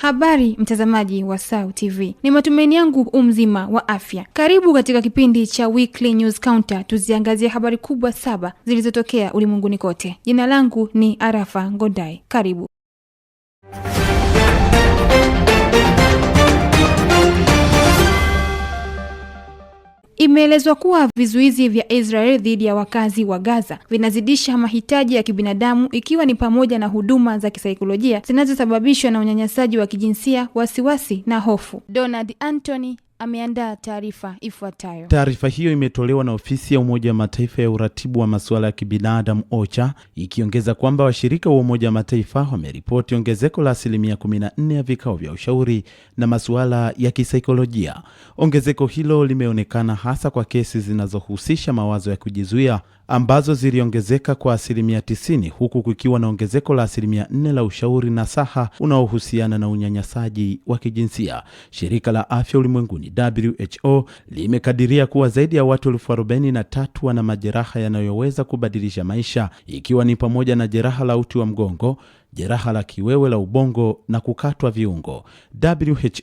Habari mtazamaji wa SAU TV. Ni matumaini yangu mzima wa afya. Karibu katika kipindi cha Weekly News Counter, tuziangazie habari kubwa 7 zilizotokea ulimwenguni kote. Jina langu ni Arafa Ngodai. Karibu. Imeelezwa kuwa vizuizi vya Israel dhidi ya wakazi wa Gaza vinazidisha mahitaji ya kibinadamu, ikiwa ni pamoja na huduma za kisaikolojia zinazosababishwa na unyanyasaji wa kijinsia, wasiwasi na hofu. Donald Anthony ameandaa taarifa ifuatayo. Taarifa hiyo imetolewa na ofisi ya Umoja wa Mataifa ya uratibu wa masuala ya kibinadamu OCHA, ikiongeza kwamba washirika wa Umoja wa Mataifa wameripoti ongezeko la 14% ya vikao vya ushauri na masuala ya kisaikolojia. Ongezeko hilo limeonekana hasa kwa kesi zinazohusisha mawazo ya kujizuia ambazo ziliongezeka kwa 90%, huku kukiwa na ongezeko la 4% la ushauri na saha unaohusiana na unyanyasaji wa kijinsia. Shirika la Afya Ulimwenguni WHO limekadiria kuwa zaidi ya watu 43,000 wana majeraha yanayoweza kubadilisha maisha, ikiwa ni pamoja na jeraha la uti wa mgongo, jeraha la kiwewe la ubongo na kukatwa viungo.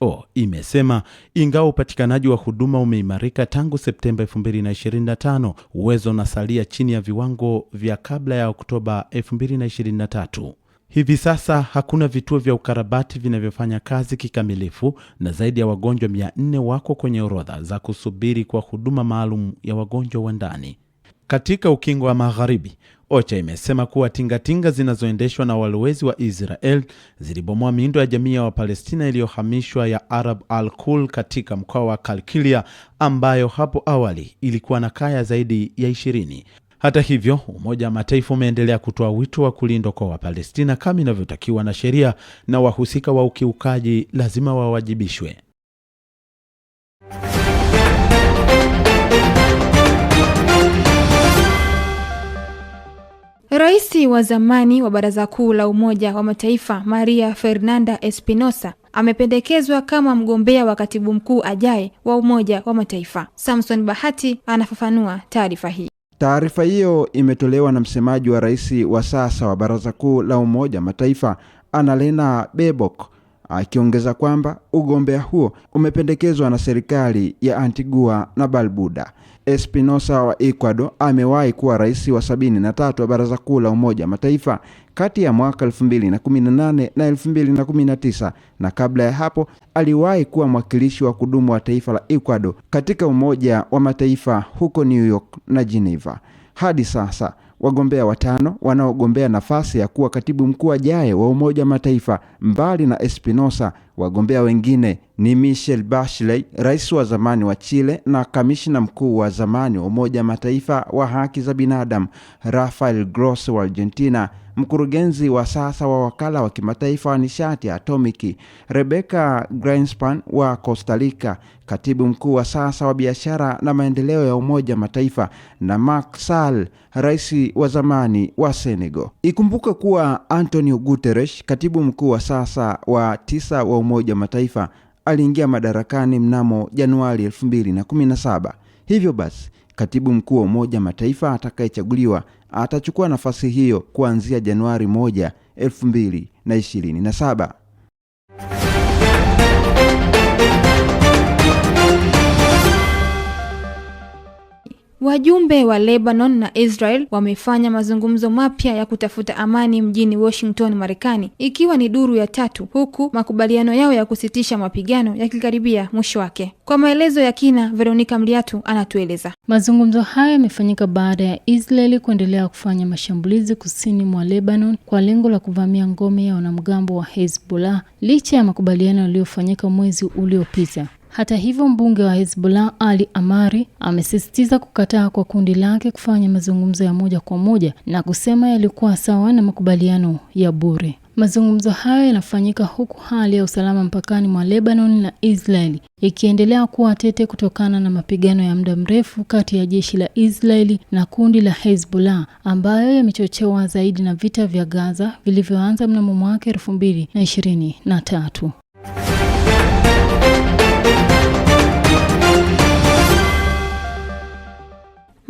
WHO imesema ingawa upatikanaji wa huduma umeimarika tangu Septemba 2025, uwezo unasalia chini ya viwango vya kabla ya Oktoba 2023. Hivi sasa hakuna vituo vya ukarabati vinavyofanya kazi kikamilifu na zaidi ya wagonjwa 400 wako kwenye orodha za kusubiri kwa huduma maalum ya wagonjwa wa ndani. Katika ukingo wa Magharibi, OCHA imesema kuwa tingatinga zinazoendeshwa na walowezi wa Israel zilibomoa miundo ya jamii ya Wapalestina iliyohamishwa ya Arab al-Kul katika mkoa wa Kalkilia, ambayo hapo awali ilikuwa na kaya zaidi ya 20. Hata hivyo, Umoja wa Mataifa umeendelea kutoa wito wa kulindwa kwa Wapalestina kama inavyotakiwa na sheria, na wahusika wa ukiukaji lazima wawajibishwe. Rais wa zamani wa Baraza Kuu la Umoja wa Mataifa Maria Fernanda Espinosa amependekezwa kama mgombea wa katibu mkuu ajaye wa Umoja wa Mataifa. Samson Bahati anafafanua taarifa hii. Taarifa hiyo imetolewa na msemaji wa rais wa sasa wa Baraza Kuu la Umoja wa Mataifa Annalena Baerbock, akiongeza kwamba ugombea huo umependekezwa na serikali ya Antigua na Barbuda. Espinosa wa Ecuador amewahi kuwa rais wa 73 wa Baraza Kuu la Umoja wa Mataifa kati ya mwaka 2018 na 2019, na kabla ya hapo aliwahi kuwa mwakilishi wa kudumu wa taifa la Ecuador katika Umoja wa Mataifa huko New York na Geneva. Hadi sasa wagombea 5 wanaogombea nafasi ya kuwa katibu mkuu ajaye wa Umoja wa Mataifa. Mbali na Espinosa, wagombea wengine ni Michelle Bachelet, rais wa zamani wa Chile na kamishna mkuu wa zamani wa Umoja wa Mataifa wa haki za binadamu; Rafael Grossi wa Argentina, mkurugenzi wa sasa wa wakala wa kimataifa wa nishati ya atomiki; Rebecca Greenspan wa Costa Rica, katibu mkuu wa sasa wa biashara na maendeleo ya Umoja wa Mataifa; na Macky Sall, rais wa zamani wa Senegal. Ikumbuke kuwa Antonio Guterres, katibu mkuu wa sasa wa 9 wa Umoja wa Mataifa, aliingia madarakani mnamo Januari 2017. Hivyo basi, katibu mkuu wa Umoja wa Mataifa atakayechaguliwa atachukua nafasi hiyo kuanzia Januari 1, 2027. Wajumbe wa Lebanon na Israel wamefanya mazungumzo mapya ya kutafuta amani mjini Washington, Marekani, ikiwa ni duru ya 3, huku makubaliano yao ya kusitisha mapigano yakikaribia mwisho wake. Kwa maelezo ya kina, Veronica Mliatu anatueleza. Mazungumzo haya yamefanyika baada ya Israeli kuendelea kufanya mashambulizi kusini mwa Lebanon kwa lengo la kuvamia ngome ya wanamgambo wa Hezbollah, licha ya makubaliano yaliyofanyika mwezi uliopita. Hata hivyo, mbunge wa Hezbollah Ali Amari amesisitiza kukataa kwa kundi lake kufanya mazungumzo ya moja kwa moja na kusema yalikuwa sawa na makubaliano ya bure. Mazungumzo hayo yanafanyika huku hali ya usalama mpakani mwa Lebanon na Israeli ikiendelea kuwa tete kutokana na mapigano ya muda mrefu kati ya jeshi la Israeli na kundi la Hezbollah, ambayo yamechochewa zaidi na vita vya Gaza vilivyoanza mnamo mwaka 2023.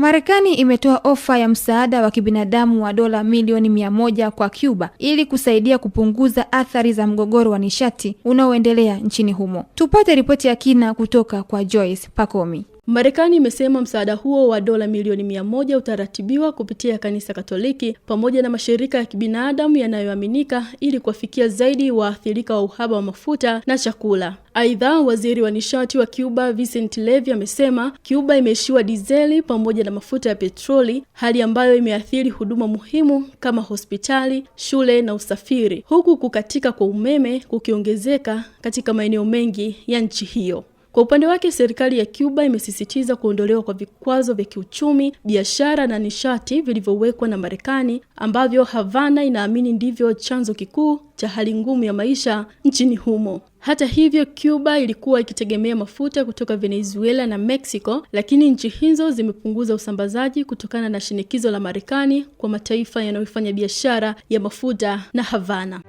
Marekani imetoa ofa ya msaada wa kibinadamu wa dola milioni 100 kwa Cuba ili kusaidia kupunguza athari za mgogoro wa nishati unaoendelea nchini humo. Tupate ripoti ya kina kutoka kwa Joyce Pakomi. Marekani imesema msaada huo wa dola milioni 100 utaratibiwa kupitia kanisa Katoliki pamoja na mashirika ya kibinadamu yanayoaminika ili kuwafikia zaidi waathirika wa uhaba wa mafuta na chakula. Aidha, waziri wa nishati wa Cuba Vicent Levy amesema Cuba imeishiwa dizeli pamoja na mafuta ya petroli, hali ambayo imeathiri huduma muhimu kama hospitali, shule na usafiri, huku kukatika kwa umeme kukiongezeka katika maeneo mengi ya nchi hiyo. Kwa upande wake, serikali ya Cuba imesisitiza kuondolewa kwa vikwazo vya kiuchumi, biashara na nishati vilivyowekwa na Marekani, ambavyo Havana inaamini ndivyo chanzo kikuu cha hali ngumu ya maisha nchini humo. Hata hivyo, Cuba ilikuwa ikitegemea mafuta kutoka Venezuela na Mexico, lakini nchi hizo zimepunguza usambazaji kutokana na shinikizo la Marekani kwa mataifa yanayofanya biashara ya mafuta na Havana.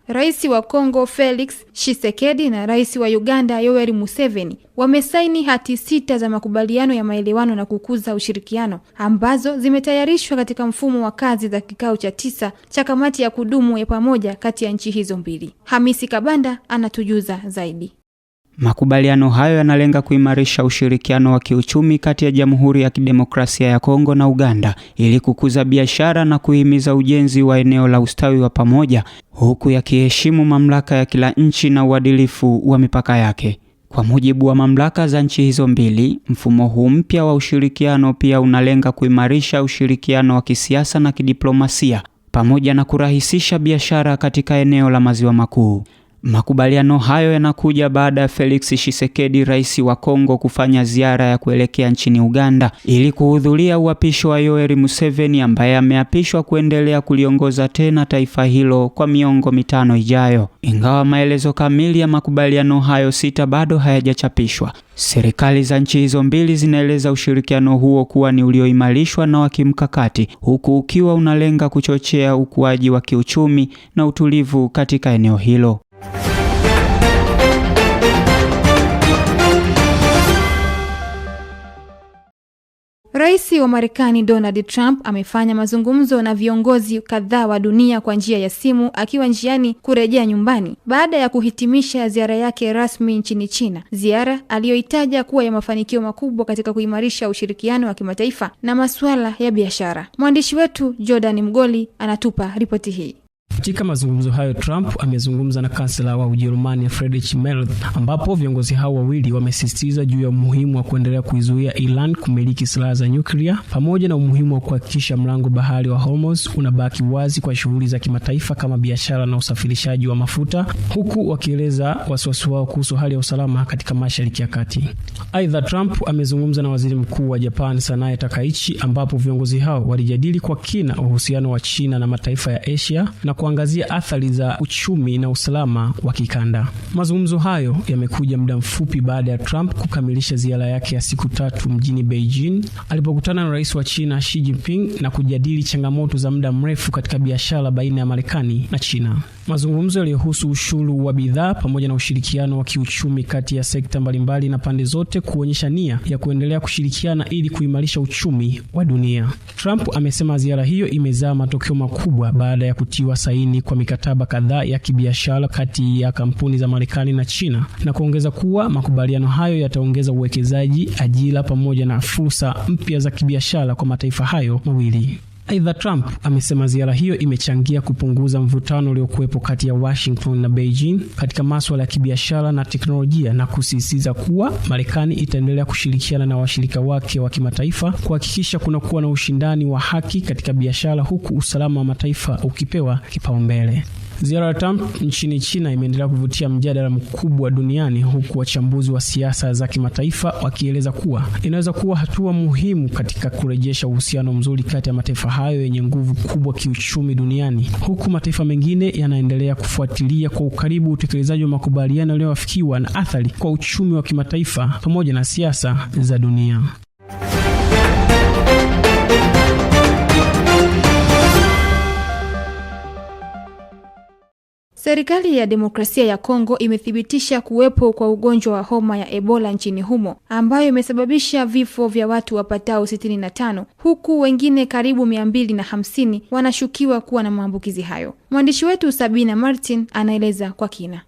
Rais wa Kongo Felix Tshisekedi na Rais wa Uganda Yoweri Museveni wamesaini hati 6 za makubaliano ya maelewano na kukuza ushirikiano ambazo zimetayarishwa katika mfumo wa kazi za kikao cha 9 cha kamati ya kudumu ya pamoja kati ya nchi hizo mbili. Hamisi Kabanda anatujuza zaidi. Makubaliano hayo yanalenga kuimarisha ushirikiano wa kiuchumi kati ya Jamhuri ya Kidemokrasia ya Kongo na Uganda ili kukuza biashara na kuhimiza ujenzi wa eneo la ustawi wa pamoja, huku yakiheshimu mamlaka ya kila nchi na uadilifu wa mipaka yake. Kwa mujibu wa mamlaka za nchi hizo mbili, mfumo huu mpya wa ushirikiano pia unalenga kuimarisha ushirikiano wa kisiasa na kidiplomasia pamoja na kurahisisha biashara katika eneo la Maziwa Makuu. Makubaliano hayo yanakuja baada ya Felix Tshisekedi, rais wa Kongo, kufanya ziara ya kuelekea nchini Uganda ili kuhudhuria uapisho wa Yoweri Museveni ambaye ameapishwa kuendelea kuliongoza tena taifa hilo kwa miongo 5 ijayo. Ingawa maelezo kamili ya makubaliano hayo 6 bado hayajachapishwa, serikali za nchi hizo mbili zinaeleza ushirikiano huo kuwa ni ulioimarishwa na wa kimkakati, huku ukiwa unalenga kuchochea ukuaji wa kiuchumi na utulivu katika eneo hilo. Rais wa Marekani Donald Trump amefanya mazungumzo na viongozi kadhaa wa dunia kwa njia ya simu akiwa njiani kurejea nyumbani baada ya kuhitimisha ziara yake rasmi nchini China, ziara aliyoitaja kuwa ya mafanikio makubwa katika kuimarisha ushirikiano wa kimataifa na masuala ya biashara. Mwandishi wetu Jordan Mgoli anatupa ripoti hii. Katika mazungumzo hayo, Trump amezungumza na kansela wa Ujerumani Friedrich Merz, ambapo viongozi hao wawili wamesisitiza juu ya umuhimu wa kuendelea kuizuia Iran kumiliki silaha za nyuklia pamoja na umuhimu wa kuhakikisha mlango bahari wa Hormuz unabaki wazi kwa shughuli za kimataifa kama biashara na usafirishaji wa mafuta, huku wakieleza wasiwasi wao kuhusu hali ya usalama katika Mashariki ya Kati. Aidha, Trump amezungumza na waziri mkuu wa Japan Sanae Takaichi, ambapo viongozi hao walijadili kwa kina uhusiano wa China na mataifa ya Asia na kuangazia athari za uchumi na usalama wa kikanda. Mazungumzo hayo yamekuja muda mfupi baada ya Trump kukamilisha ziara yake ya siku 3 mjini Beijing, alipokutana na rais wa China Xi Jinping na kujadili changamoto za muda mrefu katika biashara baina ya Marekani na China. Mazungumzo yaliyohusu ushuru wa bidhaa pamoja na ushirikiano wa kiuchumi kati ya sekta mbalimbali na pande zote kuonyesha nia ya kuendelea kushirikiana ili kuimarisha uchumi wa dunia. Trump amesema ziara hiyo imezaa matokeo makubwa baada ya kutiwa saini kwa mikataba kadhaa ya kibiashara kati ya kampuni za Marekani na China, na kuongeza kuwa makubaliano hayo yataongeza uwekezaji, ajira pamoja na fursa mpya za kibiashara kwa mataifa hayo mawili. Aidha, Trump amesema ziara hiyo imechangia kupunguza mvutano uliokuwepo kati ya Washington na Beijing katika masuala ya kibiashara na teknolojia, na kusisitiza kuwa Marekani itaendelea kushirikiana na washirika wake wa kimataifa kuhakikisha kunakuwa na ushindani wa haki katika biashara, huku usalama wa mataifa ukipewa kipaumbele. Ziara ya Trump nchini China imeendelea kuvutia mjadala mkubwa duniani, huku wachambuzi wa siasa za kimataifa wakieleza kuwa inaweza kuwa hatua muhimu katika kurejesha uhusiano mzuri kati ya mataifa hayo yenye nguvu kubwa kiuchumi duniani, huku mataifa mengine yanaendelea kufuatilia kwa ukaribu utekelezaji wa makubaliano yaliyoafikiwa na athari kwa uchumi wa kimataifa pamoja na siasa za dunia. Serikali ya Demokrasia ya Kongo imethibitisha kuwepo kwa ugonjwa wa homa ya Ebola nchini humo ambayo imesababisha vifo vya watu wapatao 65 huku wengine karibu 250 wanashukiwa kuwa na maambukizi hayo. Mwandishi wetu Sabina Martin anaeleza kwa kina.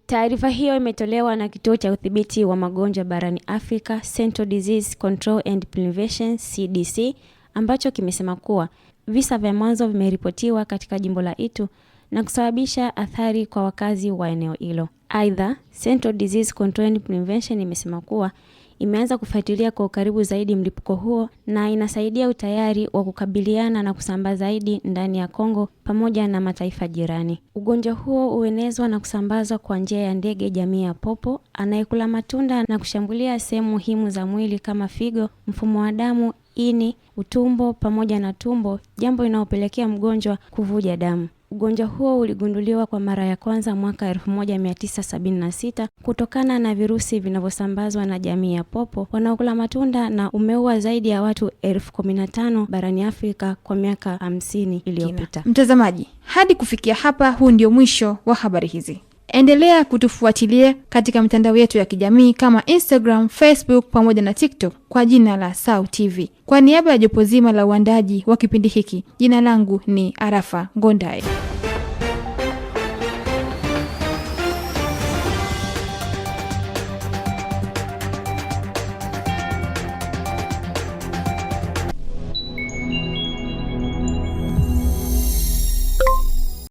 Taarifa hiyo imetolewa na Kituo cha Udhibiti wa Magonjwa Barani Afrika, Central Disease Control and Prevention CDC, ambacho kimesema kuwa visa vya mwanzo vimeripotiwa katika jimbo la Itu na kusababisha athari kwa wakazi wa eneo hilo. Aidha, Central Disease Control and Prevention imesema kuwa imeanza kufuatilia kwa ukaribu zaidi mlipuko huo na inasaidia utayari wa kukabiliana na kusambaa zaidi ndani ya Kongo pamoja na mataifa jirani. Ugonjwa huo huenezwa na kusambazwa kwa njia ya ndege jamii ya popo anayekula matunda na kushambulia sehemu muhimu za mwili kama figo, mfumo wa damu, ini, utumbo pamoja na tumbo, jambo linalopelekea mgonjwa kuvuja damu. Ugonjwa huo uligunduliwa kwa mara ya kwanza mwaka 1976 kutokana na virusi vinavyosambazwa na jamii ya popo wanaokula matunda na umeua zaidi ya watu 15,000 barani Afrika kwa miaka 50 iliyopita. Mtazamaji, hadi kufikia hapa huu ndio mwisho wa habari hizi. Endelea kutufuatilia katika mitandao yetu ya kijamii kama Instagram, Facebook pamoja na TikTok kwa jina la SAU TV. Kwa niaba ya jopo zima la uandaji wa kipindi hiki, jina langu ni Arafa Ngondai.